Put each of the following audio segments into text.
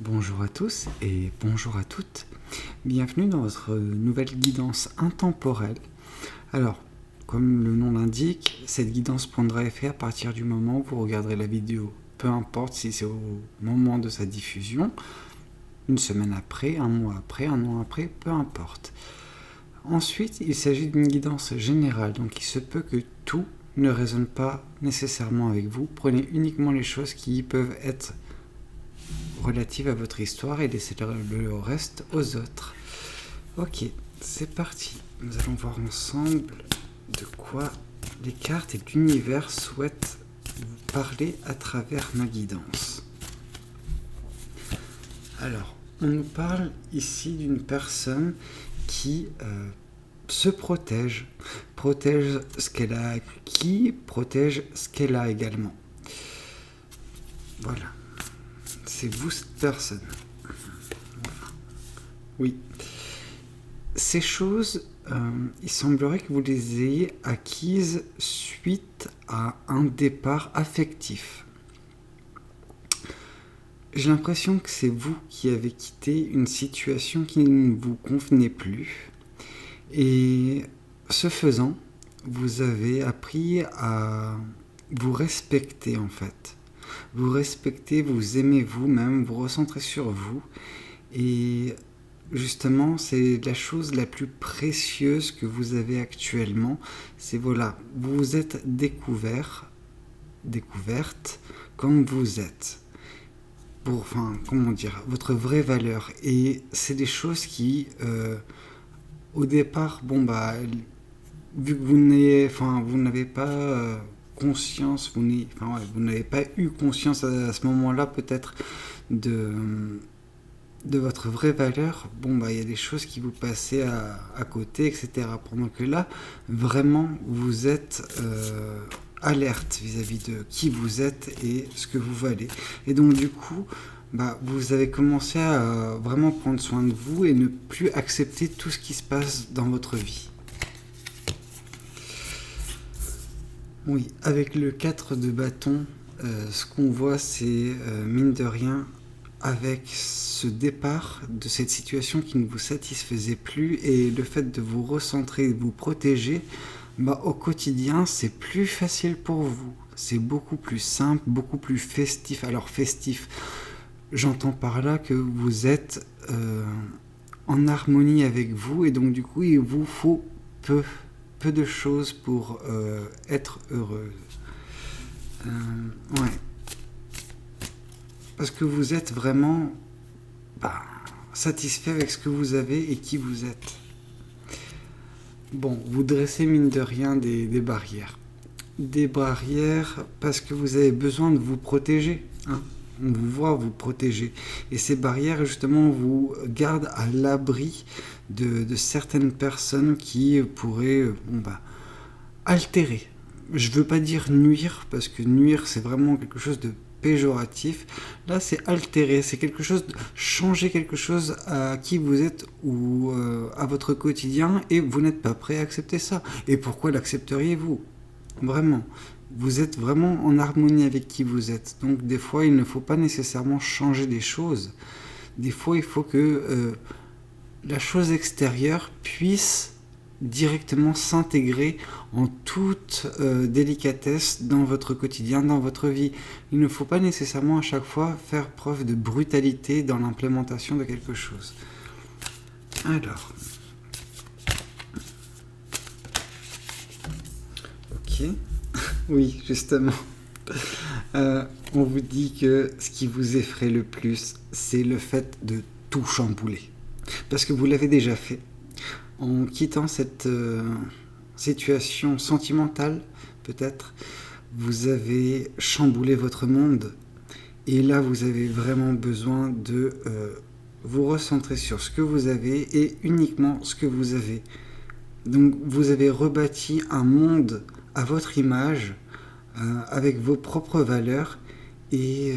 Bonjour à tous et bonjour à toutes. Bienvenue dans votre nouvelle guidance intemporelle. Alors, comme le nom l'indique, cette guidance prendra effet à partir du moment où vous regarderez la vidéo. Peu importe si c'est au moment de sa diffusion, une semaine après, un mois après, un an après, peu importe. Ensuite, il s'agit d'une guidance générale, donc il se peut que tout ne résonne pas nécessairement avec vous. Prenez uniquement les choses qui peuvent être relatives à votre histoire et laissez le reste aux autres. Ok, c'est parti. Nous allons voir ensemble de quoi les cartes et l'univers souhaitent vous parler à travers ma guidance. Alors, on nous parle ici d'une personne qui se protège ce qu'elle a acquis, protège ce qu'elle a également. Voilà. C'est vous cette personne. Oui. Ces choses, il semblerait que vous les ayez acquises suite à un départ affectif. J'ai l'impression que c'est vous qui avez quitté une situation qui ne vous convenait plus. Et ce faisant, vous avez appris à vous respecter en fait. Vous respectez, vous aimez vous-même, vous recentrez sur vous. Et justement, c'est la chose la plus précieuse que vous avez actuellement. C'est voilà, vous vous êtes découverte comme vous êtes. Votre vraie valeur. Et c'est des choses qui, au départ, vu que vous n'avez pas conscience, vous n'avez pas eu conscience à ce moment-là peut-être de votre vraie valeur, il y a des choses qui vous passaient à côté, etc. Pendant que là, vraiment, vous êtes alerte vis-à-vis de qui vous êtes et ce que vous valez. Et donc, du coup, vous avez commencé à vraiment prendre soin de vous et ne plus accepter tout ce qui se passe dans votre vie. Oui, avec le 4 de bâton, ce qu'on voit, c'est, mine de rien, avec ce départ de cette situation qui ne vous satisfaisait plus et le fait de vous recentrer, de vous protéger, au quotidien, c'est plus facile pour vous. C'est beaucoup plus simple, beaucoup plus festif. Alors festif, j'entends par là que vous êtes en harmonie avec vous et donc du coup, il vous faut peu de choses pour être heureuse. Ouais. Parce que vous êtes vraiment satisfait avec ce que vous avez et qui vous êtes. Bon, vous dressez mine de rien des barrières. Des barrières parce que vous avez besoin de vous protéger. Hein. On vous voit vous protéger. Et ces barrières, justement, vous gardent à l'abri de certaines personnes qui pourraient altérer. Je ne veux pas dire nuire, parce que nuire, c'est vraiment quelque chose de péjoratif. Là, c'est altérer, c'est quelque chose, changer quelque chose à qui vous êtes ou à votre quotidien, et vous n'êtes pas prêt à accepter ça. Et pourquoi l'accepteriez-vous ? Vraiment. Vous êtes vraiment en harmonie avec qui vous êtes. Donc, des fois, il ne faut pas nécessairement changer des choses. Des fois, il faut que la chose extérieure puisse directement s'intégrer en toute délicatesse dans votre quotidien, dans votre vie. Il ne faut pas nécessairement à chaque fois faire preuve de brutalité dans l'implémentation de quelque chose. Alors. Ok. Oui, justement. On vous dit que ce qui vous effraie le plus, c'est le fait de tout chambouler. Parce que vous l'avez déjà fait. En quittant cette situation sentimentale, peut-être, vous avez chamboulé votre monde. Et là, vous avez vraiment besoin de vous recentrer sur ce que vous avez et uniquement ce que vous avez. Donc, vous avez rebâti un monde à votre image, avec vos propres valeurs, et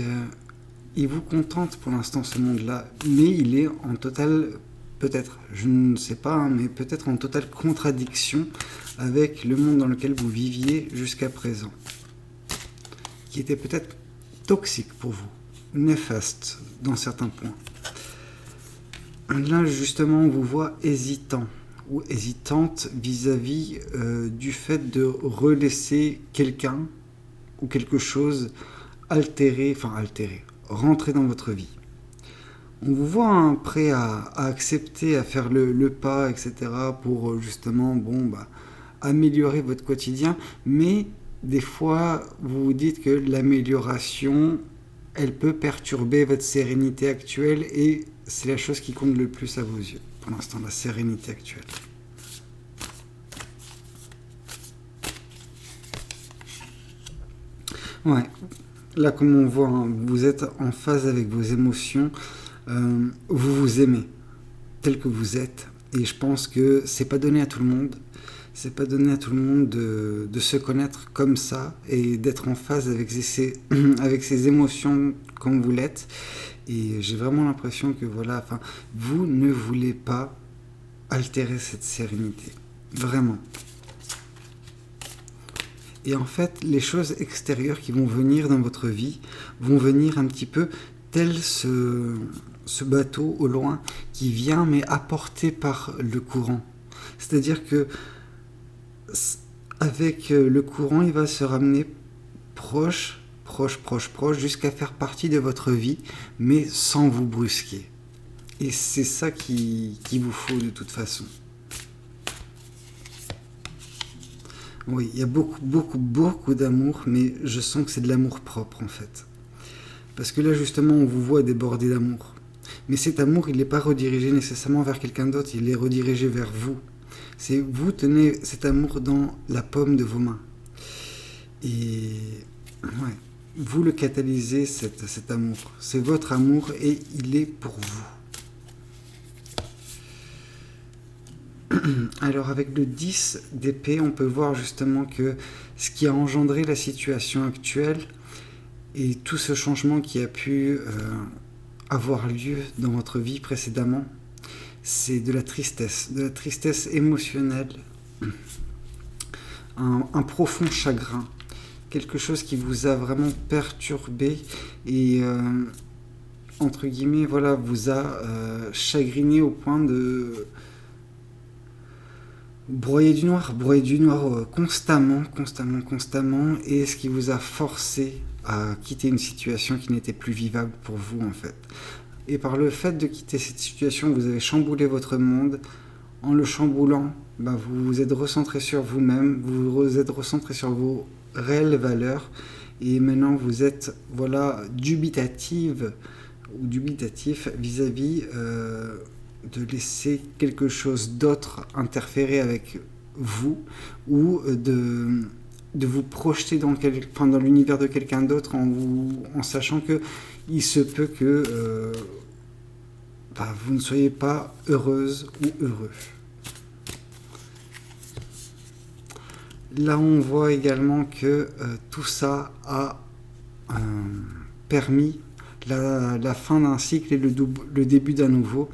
il vous contente pour l'instant ce monde-là, mais il est en totale... peut-être, je ne sais pas, mais peut-être en totale contradiction avec le monde dans lequel vous viviez jusqu'à présent, qui était peut-être toxique pour vous. néfaste dans certains points. Là, justement, on vous voit hésitant ou hésitante vis-à-vis du fait de relaisser quelqu'un ou quelque chose altérer, rentrer dans votre vie. On vous voit prêt à accepter, à faire le pas, etc. pour justement, améliorer votre quotidien, mais des fois, vous vous dites que l'amélioration, elle peut perturber votre sérénité actuelle et c'est la chose qui compte le plus à vos yeux, pour l'instant, la sérénité actuelle. Ouais, là comme on voit, vous êtes en phase avec vos émotions, vous vous aimez tel que vous êtes et je pense que c'est pas donné à tout le monde. C'est pas donné à tout le monde de se connaître comme ça et d'être en phase avec avec ses émotions comme vous l'êtes. Et j'ai vraiment l'impression que vous ne voulez pas altérer cette sérénité. Vraiment. Et en fait, les choses extérieures qui vont venir dans votre vie vont venir un petit peu tel ce bateau au loin qui vient mais apporté par le courant. C'est-à-dire que avec le courant, il va se ramener proche, jusqu'à faire partie de votre vie, mais sans vous brusquer. Et c'est ça qu'il vous faut de toute façon. Oui, il y a beaucoup d'amour, mais je sens que c'est de l'amour propre en fait. Parce que là justement, on vous voit déborder d'amour. Mais cet amour, il n'est pas redirigé nécessairement vers quelqu'un d'autre, il est redirigé vers vous. C'est vous tenez cet amour dans la paume de vos mains. Et vous le catalysez, cet amour. C'est votre amour et il est pour vous. Alors avec le 10 d'épée, on peut voir justement que ce qui a engendré la situation actuelle et tout ce changement qui a pu avoir lieu dans votre vie précédemment, c'est de la tristesse émotionnelle, un profond chagrin, quelque chose qui vous a vraiment perturbé et entre guillemets vous a chagriné au point de broyer du noir constamment, et ce qui vous a forcé à quitter une situation qui n'était plus vivable pour vous en fait. Et par le fait de quitter cette situation, vous avez chamboulé votre monde. En le chamboulant, vous vous êtes recentré sur vous-même, vous vous êtes recentré sur vos réelles valeurs. Et maintenant, vous êtes dubitatif vis-à-vis de laisser quelque chose d'autre interférer avec vous ou de vous projeter dans l'univers de quelqu'un d'autre en sachant que il se peut que vous ne soyez pas heureuse ou heureux. Là, on voit également que tout ça a permis la fin d'un cycle et le début d'un nouveau.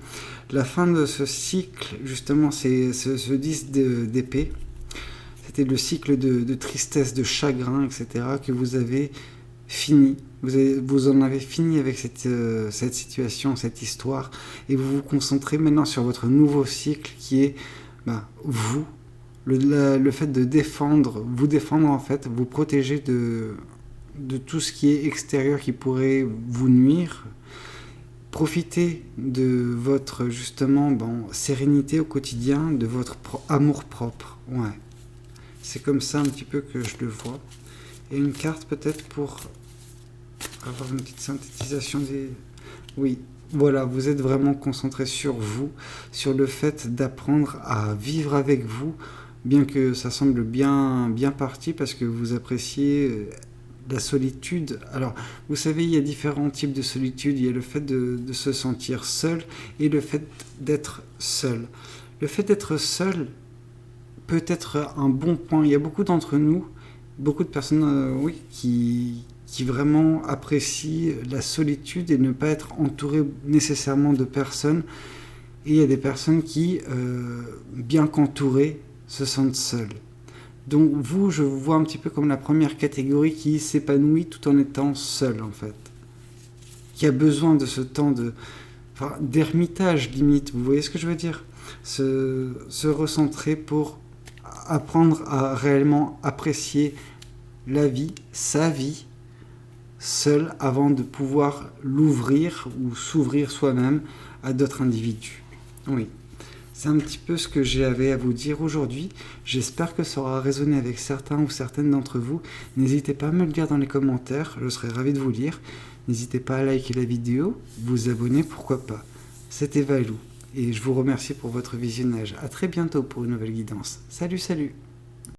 La fin de ce cycle, justement, c'est ce 10 d'épée. C'était le cycle de tristesse, de chagrin, etc. que vous avez fini. Vous en avez fini avec cette situation, cette histoire, et vous vous concentrez maintenant sur votre nouveau cycle qui est vous, le fait de vous défendre en fait, vous protéger de tout ce qui est extérieur qui pourrait vous nuire. Profitez de votre justement sérénité au quotidien, de votre amour propre. Ouais, c'est comme ça un petit peu que je le vois. Et une carte peut-être pour avoir une petite synthétisation des... Oui, vous êtes vraiment concentré sur vous, sur le fait d'apprendre à vivre avec vous, bien que ça semble bien parti parce que vous appréciez la solitude. Alors, vous savez, il y a différents types de solitude. Il y a le fait de se sentir seul et le fait d'être seul. Le fait d'être seul peut être un bon point. Il y a beaucoup d'entre nous, beaucoup de personnes qui vraiment apprécient la solitude et ne pas être entouré nécessairement de personnes. Et il y a des personnes qui, bien qu'entourées, se sentent seules. Donc je vous vois un petit peu comme la première catégorie qui s'épanouit tout en étant seul en fait. qui a besoin de ce temps d'ermitage limite, vous voyez ce que je veux dire, se recentrer pour apprendre à réellement apprécier la vie, sa vie, seul avant de pouvoir l'ouvrir ou s'ouvrir soi-même à d'autres individus. Oui, c'est un petit peu ce que j'avais à vous dire aujourd'hui. J'espère que ça aura résonné avec certains ou certaines d'entre vous. N'hésitez pas à me le dire dans les commentaires, je serai ravi de vous lire. N'hésitez pas à liker la vidéo, vous abonner, pourquoi pas. C'était Valou, et je vous remercie pour votre visionnage. À très bientôt pour une nouvelle guidance. Salut, salut!